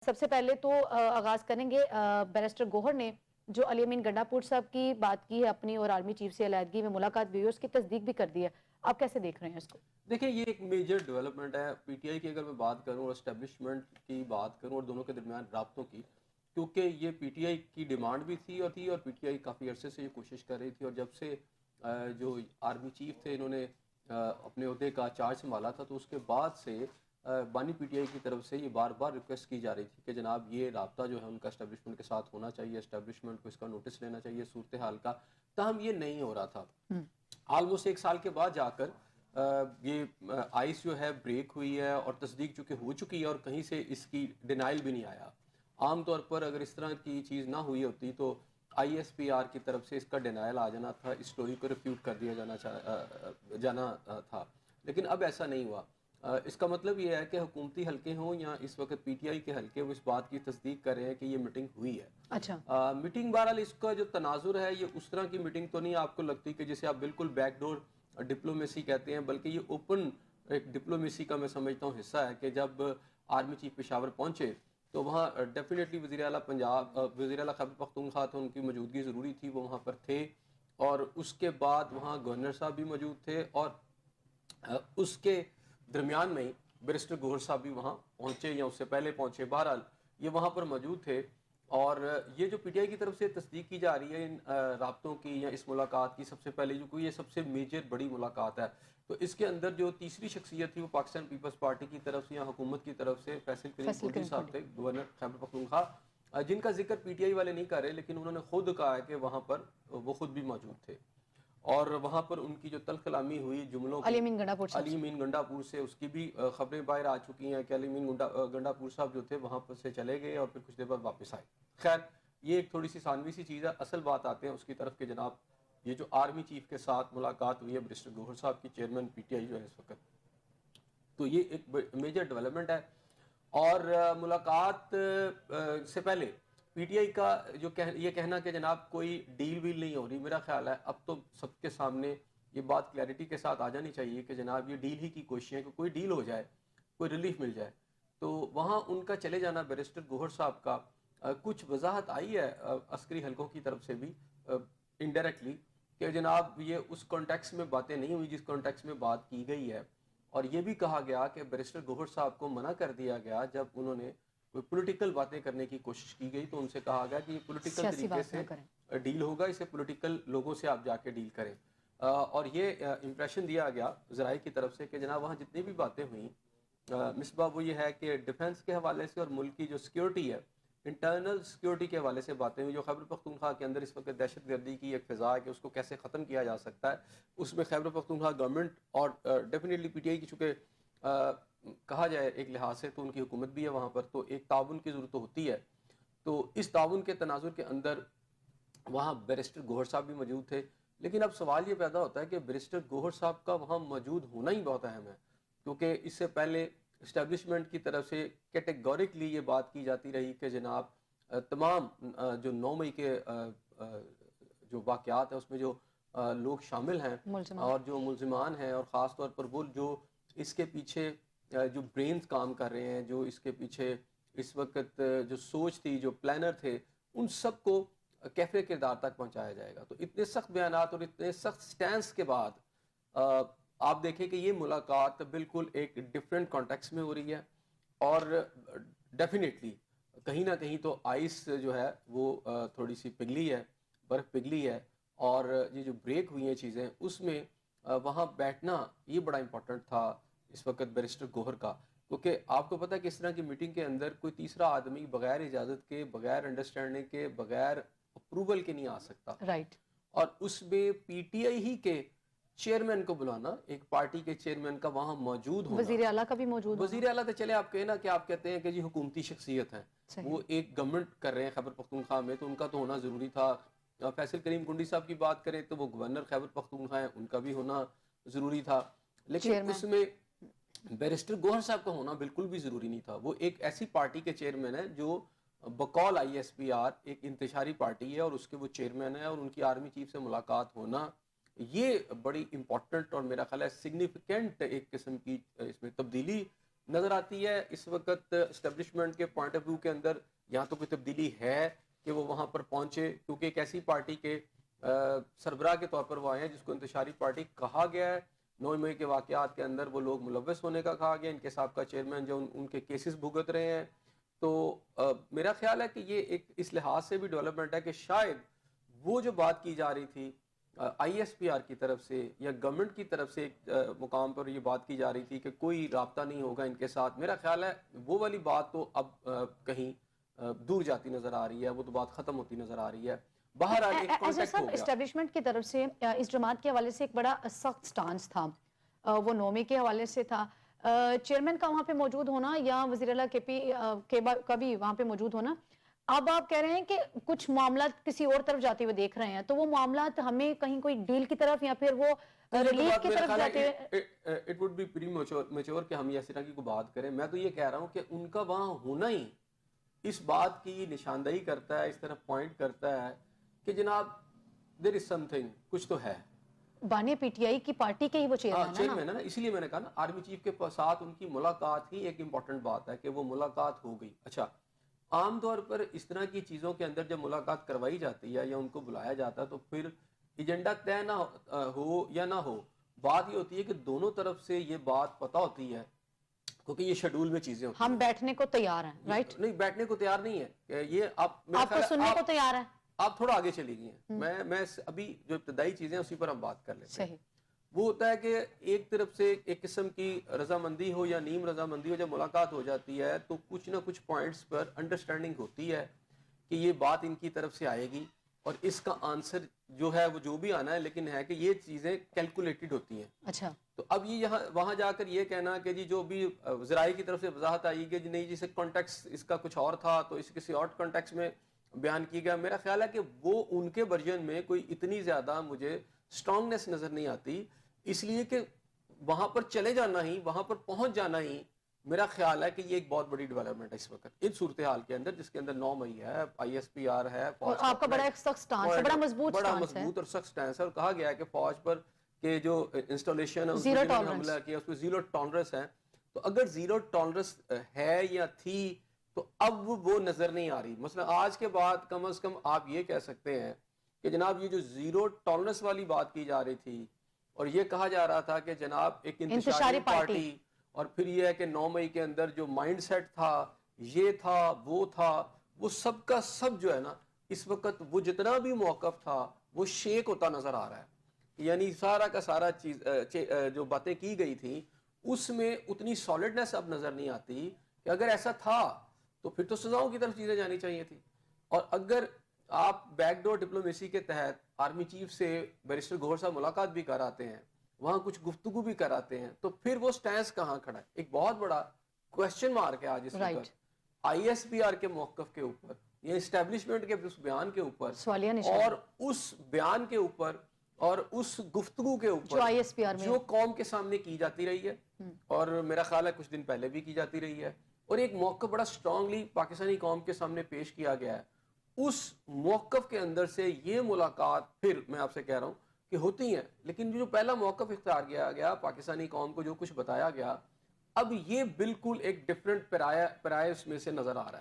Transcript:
سب سے پہلے تو آغاز کریں گے بیرسٹر گوہر نے جو علی امین گنڈاپور صاحب کی بات کی ہے اپنی اور آرمی چیف سے علیحدگی میں ملاقات بھی ہوئی، اس کی تصدیق بھی کر دی ہے. آپ کیسے دیکھ رہے ہیں اس کو؟ دیکھیں یہ ایک میجر ڈیولپمنٹ ہے پی ٹی آئی کی. اگر میں بات کروں اور اسٹیبلشمنٹ کی بات کروں اور دونوں کے درمیان رابطوں کی، کیونکہ یہ پی ٹی آئی کی ڈیمانڈ بھی تھی اور پی ٹی آئی کافی عرصے سے یہ کوشش کر رہی تھی. اور جب سے جو آرمی چیف تھے انہوں نے اپنے عہدے کا چارج سنبھالا تھا، تو اس کے بعد سے بانی پی ٹی آئی کی طرف سے یہ بار بار ریکویسٹ کی جا رہی تھی کہ جناب یہ رابطہ جو ہے ان کا اسٹیبلشمنٹ کے ساتھ ہونا چاہیے، اسٹیبلشمنٹ کو اس کا نوٹس لینا چاہیے صورتحال کا. تاہم یہ نہیں ہو رہا تھا. آلموسٹ ایک سال کے بعد جا کر یہ آئس جو ہے بریک ہوئی ہے اور تصدیق چونکہ ہو چکی ہے اور کہیں سے اس کی ڈینائل بھی نہیں آیا. عام طور پر اگر اس طرح کی چیز نہ ہوئی ہوتی تو آئی ایس پی آر کی طرف سے اس کا ڈینائل آ جانا تھا، اس اسٹوری کو ریفیوٹ کر دیا جانا تھا. لیکن اب ایسا نہیں ہوا. اس کا مطلب یہ ہے کہ حکومتی حلقے ہوں یا اس وقت پی ٹی آئی کے حلقے وہ اس بات کی تصدیق کر رہے ہیں کہ یہ میٹنگ ہوئی ہے. اچھا میٹنگ بہرحال اس کا جو تناظر ہے یہ اس طرح کی میٹنگ تو نہیں آپ کو لگتی کہ جسے آپ بالکل بیک ڈور ڈپلومیسی کہتے ہیں، بلکہ یہ اوپن ایک ڈپلومیسی کا میں سمجھتا ہوں حصہ ہے کہ جب آرمی چیف پشاور پہنچے تو وہاں ڈیفینیٹلی وزیر اعلیٰ وزیر اعلیٰ خیبر پختونخوا تھے، ان کی موجودگی ضروری تھی، وہ وہاں پر تھے. اور اس کے بعد وہاں گورنر صاحب بھی موجود تھے اور اس کے درمیان میں بیرسٹر گوہر صاحب بھی وہاں پہنچے یا اس سے پہلے پہنچے. بہرحال یہ وہاں پر موجود تھے. اور یہ جو پی ٹی آئی کی طرف سے تصدیق کی جا رہی ہے ان رابطوں کی یا اس ملاقات کی، سب سے پہلے جو کوئی یہ سب سے میجر بڑی ملاقات ہے، تو اس کے اندر جو تیسری شخصیت تھی وہ پاکستان پیپلز پارٹی کی طرف سے یا حکومت کی طرف سے فیصل کریم کنڈی صاحب تھے، گورنر خیبر پختونخوا، جن کا ذکر پی ٹی آئی والے نہیں کر رہے، لیکن انہوں نے خود کہا ہے کہ وہاں پر وہ خود بھی موجود تھے. اور وہاں پر ان کی جو تلخ کلامی ہوئی جملوں کی علی امین گنڈاپور صاحب علی امین گنڈاپور سے، اس کی بھی خبریں باہر آ چکی ہیں کہ علی امین گنڈاپور صاحب جو تھے وہاں پر سے چلے گئے اور پھر کچھ دیر بعد واپس آئے. خیر یہ ایک تھوڑی سی ثانوی سی چیز ہے. اصل بات آتے ہیں اس کی طرف کہ جناب یہ جو آرمی چیف کے ساتھ ملاقات ہوئی ہے بیرسٹر گوہر صاحب کی، چیئرمین پی ٹی آئی جو ہے اس وقت، تو یہ ایک میجر ڈیولپمنٹ ہے. اور ملاقات سے پہلے پی ٹی آئی کا جو یہ کہنا کہ جناب کوئی ڈیل ویل نہیں ہو رہی، میرا خیال ہے اب تو سب کے سامنے یہ بات کلیئرٹی کے ساتھ آ جانی چاہیے کہ جناب یہ ڈیل ہی کی کوششیں ہیں کہ کوئی ڈیل ہو جائے، کوئی ریلیف مل جائے. تو وہاں ان کا چلے جانا بیرسٹر گوہر صاحب کا کچھ وضاحت آئی ہے عسکری حلقوں کی طرف سے بھی انڈائریکٹلی کہ جناب یہ اس کانٹیکس میں باتیں نہیں ہوئی جس کانٹیکس میں بات کی گئی ہے. اور یہ بھی کہا گیا کہ بیرسٹر گوہر صاحب کو منع کر دیا گیا جب انہوں نے کوئی پولیٹیکل باتیں کرنے کی کوشش کی گئی تو ان سے کہا گیا کہ یہ پولیٹیکل طریقے سے ڈیل ہوگا، اسے پولیٹیکل لوگوں سے آپ جا کے ڈیل کریں. اور یہ امپریشن دیا گیا ذرائع کی طرف سے کہ جناب وہاں جتنی بھی باتیں ہوئیں مصباح وہ یہ ہے کہ ڈیفنس کے حوالے سے اور ملک کی جو سیکیورٹی ہے، انٹرنل سیکیورٹی کے حوالے سے باتیں ہوئی. جو خیبر پختونخوا کے اندر اس وقت دہشت گردی کی ایک فضا ہے کہ اس کو کیسے ختم کیا جا سکتا ہے، اس میں خیبر پختونخوا گورنمنٹ اور ڈیفینیٹلی پی ٹی آئی کی چونکہ کہا جائے ایک لحاظ سے تو ان کی حکومت بھی ہے وہاں پر، تو ایک تعاون کی ضرورت ہوتی ہے. تو اس تعاون کے تناظر کے اندر وہاں بیرسٹر گوہر صاحب بھی موجود تھے. لیکن اب سوال یہ پیدا ہوتا ہے کہ بیرسٹر گوہر صاحب کا وہاں موجود ہونا ہی بہت اہم ہے، کیونکہ اس سے پہلے اسٹیبلشمنٹ کی طرف سے کیٹیگورکلی یہ بات کی جاتی رہی کہ جناب تمام جو 9 مئی کے جو واقعات ہیں اس میں جو لوگ شامل ہیں اور جو ملزمان ہیں اور خاص طور پر وہ جو اس کے پیچھے جو برینز کام کر رہے ہیں، جو اس کے پیچھے اس وقت جو سوچ تھی، جو پلانر تھے، ان سب کو کیفے کردار تک پہنچایا جائے گا. تو اتنے سخت بیانات اور اتنے سخت سٹینس کے بعد آپ دیکھیں کہ یہ ملاقات بالکل ایک ڈیفرنٹ کانٹیکس میں ہو رہی ہے. اور ڈیفینیٹلی کہیں نہ کہیں تو آئس جو ہے وہ تھوڑی سی پگھلی ہے، برف پگھلی ہے. اور یہ جو بریک ہوئی ہیں چیزیں اس میں وہاں بیٹھنا یہ بڑا امپورٹنٹ تھا اس وقت بیرسٹر گوہر کا، کیونکہ آپ کو پتہ ہے کہ اس طرح کی میٹنگ کے اندر کوئی تیسرا آدمی بغیر اجازت کے، بغیر انڈرسٹینڈنگ کے، بغیر اپروول کے نہیں آ سکتا. رائٹ. اور اس میں پی ٹی آئی ہی کے چیئرمین کو بلانا، ایک پارٹی کے چیئرمین کا وہاں موجود ہونا، وزیر اعلیٰ کا بھی موجود ہونا. وزیر اعلیٰ تو چلے آپ کہنا کہ آپ کہتے ہیں کہ جی حکومتی شخصیت ہیں، وہ ایک گورنمنٹ کر رہے ہیں خیبر پختونخوا میں تو ان کا تو ہونا ضروری تھا. فیصل کریم کنڈی صاحب کی بات کریں تو وہ گورنر خیبر پختونخوا ہیں، ان کا بھی ہونا ضروری تھا. لیکن اس میں بیرسٹر گوہر صاحب کا ہونا بالکل بھی ضروری نہیں تھا. وہ ایک ایسی پارٹی کے چیئرمین ہیں جو بقول آئی ایس پی آر ایک انتشاری پارٹی ہے اور اس کے وہ چیئرمین ہیں، اور ان کی آرمی چیف سے ملاقات ہونا یہ بڑی امپورٹنٹ اور میرا خیال ہے سگنیفیکنٹ ایک قسم کی اس میں تبدیلی نظر آتی ہے اس وقت اسٹیبلشمنٹ کے پوائنٹ آف ویو کے اندر یہاں تو کوئی تبدیلی ہے کہ وہ وہاں پر پہنچے، کیونکہ ایک ایسی پارٹی کے سربراہ کے طور پر وہ آئے ہیں جس کو انتشاری پارٹی کہا گیا ہے. 9 مئی کے واقعات کے اندر وہ لوگ ملوث ہونے کا کہا گیا، ان کے سابقہ چیئرمین جو ان کے کیسز بھگت رہے ہیں. تو میرا خیال ہے کہ یہ ایک اس لحاظ سے بھی ڈیولپمنٹ ہے کہ شاید وہ جو بات کی جا رہی تھی آئی ایس پی آر کی طرف سے یا گورنمنٹ کی طرف سے ایک مقام پر یہ بات کی جا رہی تھی کہ کوئی رابطہ نہیں ہوگا ان کے ساتھ، میرا خیال ہے وہ والی بات تو اب کہیں دور جاتی نظر آ رہی ہے، وہ تو بات ختم ہوتی نظر آ رہی ہے. بہرحال ایک کانٹیکٹ ہو گیا. اسٹیبلشمنٹ کی طرف سے اس جماعت کے حوالے سے ایک بڑا سخت سٹانس تھا، وہ 9 مئی کے حوالے سے تھا. چیئرمین کا وہاں پہ موجود ہونا یا وزیر اعلیٰ کے پی کا بھی وہاں پہ موجود ہونا، اب آپ کہہ رہے ہیں کہ کچھ معاملات کسی اور طرف جاتے ہوئے دیکھ رہے ہیں، تو وہ معاملات ہمیں کہیں کوئی ڈیل کی طرف یا پھر وہ ریلیف کی طرف جاتے ہوئے؟ It would be premature کہ ہم اس طرح کی کوئی بات کریں. میں تو یہ کہہ رہا ہوں کہ ان کا وہاں ہونا ہی اس بات کی نشاندہی کرتا ہے، اس طرف پوائنٹ کرتا ہے کہ جناب دیر از سم تھنگ، کچھ تو ہے. بانی پی ٹی آئی کی پارٹی کے ہی وہ چیئرمین ہے نا، اسی لیے میں نے کہا نا آرمی چیف کے ساتھ ان کی ملاقات ہی ایک امپورٹنٹ بات ہے کہ وہ ملاقات ہو گئی. اچھا، عام طور پر اس طرح کی چیزوں کے اندر جب ملاقات کروائی جاتی ہے یا ان کو بلایا جاتا ہے تو پھر ایجنڈا طے نہ ہو یا نہ ہو، بات یہ ہوتی ہے کہ دونوں طرف سے یہ بات پتہ ہوتی ہے کیونکہ یہ شیڈول میں چیزیں ہوتی ہیں. ہم بیٹھنے کو تیار ہیں، رائٹ؟ نہیں، بیٹھنے کو تیار نہیں ہے. یہ آپ کو سننے کو تیار ہیں؟ آپ تھوڑا آگے چلی گئی ہیں. میں ابھی جو ابتدائی چیزیں اسی پر ہم بات کر لیتے ہیں. وہ ہوتا ہے کہ ایک طرف سے ایک قسم کی رضامندی ہو یا نیم رضامندی ہو، جب ملاقات ہو جاتی ہے تو کچھ نہ کچھ پوائنٹس پر انڈرسٹینڈنگ ہوتی ہے کہ یہ بات ان کی طرف سے آئے گی اور اس کا آنسر جو ہے وہ جو بھی آنا ہے، لیکن ہے کہ یہ چیزیں کیلکولیٹڈ ہوتی ہیں. اچھا، تو اب یہ وہاں جا کر یہ کہنا کہ جی جو بھی ذرائع کی طرف سے وضاحت آئی کہ جی نہیں، جسے کانٹیکس اس کا کچھ اور تھا تو اس کسی اور کانٹیکس میں بیان کی گیا، میرا خیال ہے کہ وہ ان کے ورژن میں کوئی اتنی زیادہ مجھے اسٹرانگنیس نظر نہیں آتی. اس لیے کہ وہاں پر چلے جانا ہی، وہاں پر پہنچ جانا ہی میرا خیال ہے کہ یہ ایک بہت بڑی ڈیولپمنٹ ہے اس وقت ان صورتحال کے اندر، جس کے اندر 9 مئی ہے، آئی ایس پی آر ہے، اور آپ کا بڑا ایک سخت سٹانس ہے، بڑا مضبوط اور سخت سٹانس ہے، اور کہا گیا ہے کہ فوج پر کہ جو انسٹالیشن ہے اس زیرو میں حملہ کیا اس پہ زیرو ٹالرنس ہے. تو اگر زیرو ٹالرنس ہے یا تھی تو اب وہ نظر نہیں آ رہی. مثلا آج کے بعد کم از کم آپ یہ کہہ سکتے ہیں کہ جناب یہ جو زیرو ٹالرنس والی بات کی جا رہی تھی اور یہ کہا جا رہا تھا کہ جناب ایک انتشاری پارٹی، اور پھر یہ ہے کہ 9 مئی کے اندر جو مائنڈ سیٹ تھا، یہ تھا، وہ سب کا سب جو ہے نا اس وقت وہ جتنا بھی موقف تھا وہ شیک ہوتا نظر آ رہا ہے. یعنی سارا کا سارا چیز جو باتیں کی گئی تھیں اس میں اتنی سالڈنس اب نظر نہیں آتی کہ اگر ایسا تھا تو پھر تو سزاؤں کی طرف چیزیں جانی چاہیے تھی. اور اگر آپ بیک ڈور ڈپلومیسی کے تحت آرمی چیف سے بیرسٹر گوہر صاحب ملاقات بھی کراتے ہیں، وہاں کچھ گفتگو بھی کراتے ہیں، تو پھر وہ سٹینس کہاں کھڑا ہے؟ ایک بہت بڑا کوسچن مارک ہے آج اس وقت آئی ایس پی آر کے موقف کے اوپر یا اسٹیبلشمنٹ کے اس بیان کے اوپر اور اس بیان کے اوپر اور اس گفتگو کے اوپر جو قوم کے سامنے کی جاتی رہی ہے، اور میرا خیال ہے کچھ دن پہلے بھی کی جاتی رہی ہے، اور ایک موقف بڑا سٹرونگلی پاکستانی قوم کے سامنے پیش کیا گیا ہے. اس موقف کے اندر سے یہ ملاقات پھر میں آپ سے کہہ رہا ہوں کہ ہوتی ہیں، لیکن جو پہلا موقف اختیار کیا گیا پاکستانی قوم کو جو کچھ بتایا گیا، اب یہ بالکل ایک ڈیفرنٹ پیرائے اس میں سے نظر آ رہا ہے.